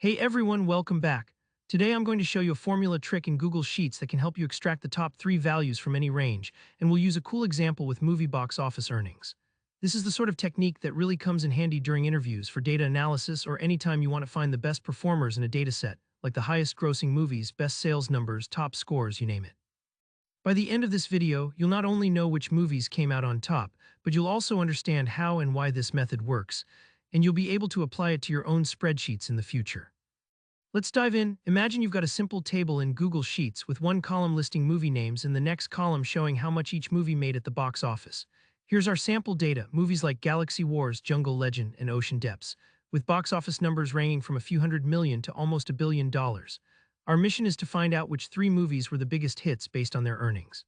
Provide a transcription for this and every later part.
Hey everyone, welcome back. Today I'm going to show you a formula trick in Google Sheets that can help you extract the top 3 values from any range, and we'll use a cool example with movie box office earnings. This is the sort of technique that really comes in handy during interviews for data analysis or anytime you want to find the best performers in a dataset, like the highest grossing movies, best sales numbers, top scores, you name it. By the end of this video, you'll not only know which movies came out on top, but you'll also understand how and why this method works, and you'll be able to apply it to your own spreadsheets in the future. Let's dive in. Imagine you've got a simple table in Google Sheets with one column listing movie names and the next column showing how much each movie made at the box office. Here's our sample data, movies like Galaxy Wars, Jungle Legend, and Ocean Depths, with box office numbers ranging from a few hundred million to almost $1 billion. Our mission is to find out which 3 movies were the biggest hits based on their earnings.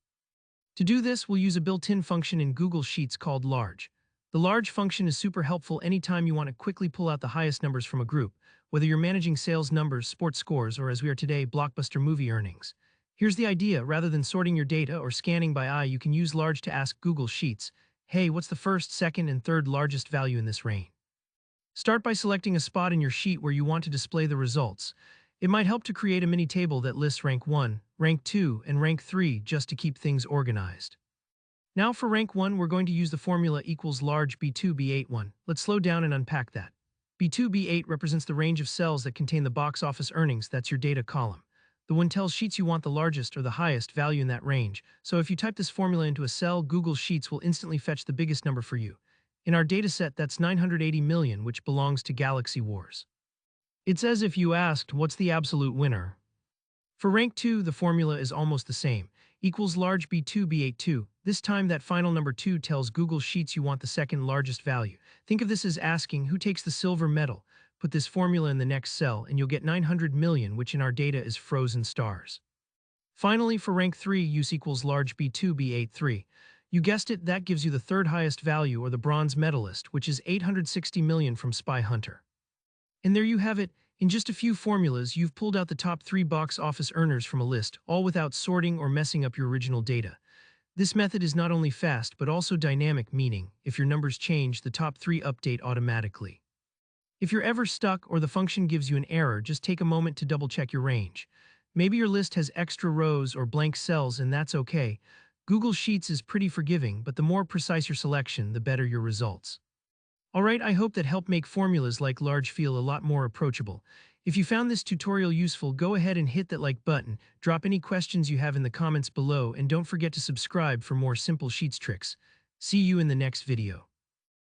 To do this, we'll use a built-in function in Google Sheets called large. The large function is super helpful anytime you want to quickly pull out the highest numbers from a group, whether you're managing sales numbers, sports scores, or as we are today, blockbuster movie earnings. Here's the idea. Rather than sorting your data or scanning by eye, you can use large to ask Google Sheets, hey, what's the first, second, and third largest value in this range? Start by selecting a spot in your sheet where you want to display the results. It might help to create a mini table that lists rank 1, rank 2, and rank 3 just to keep things organized. Now for rank 1, we're going to use the formula equals large B2 B8 1. Let's slow down and unpack that. B2 B8 represents the range of cells that contain the box office earnings. That's your data column. The one tells Sheets you want the largest or the highest value in that range, so if you type this formula into a cell, Google Sheets will instantly fetch the biggest number for you. In our dataset, that's 980 million, which belongs to Galaxy Wars. It's as if you asked, what's the absolute winner? For rank 2, the formula is almost the same, equals large B2 B8 2. This time that final number 2 tells Google Sheets you want the second largest value. Think of this as asking who takes the silver medal. Put this formula in the next cell and you'll get 900 million, which in our data is frozen stars. Finally, for rank 3, use equals large B2 B8 3. You guessed it, that gives you the third highest value, or the bronze medalist, which is 860 million from Spy Hunter. And there you have it. In just a few formulas, you've pulled out the top 3 box office earners from a list, all without sorting or messing up your original data. This method is not only fast, but also dynamic, meaning, if your numbers change, the top 3 update automatically. If you're ever stuck or the function gives you an error, just take a moment to double-check your range. Maybe your list has extra rows or blank cells, and that's okay. Google Sheets is pretty forgiving, but the more precise your selection, the better your results. Alright, I hope that helped make formulas like large feel a lot more approachable. If you found this tutorial useful, go ahead and hit that like button, drop any questions you have in the comments below, and don't forget to subscribe for more simple Sheets tricks. See you in the next video.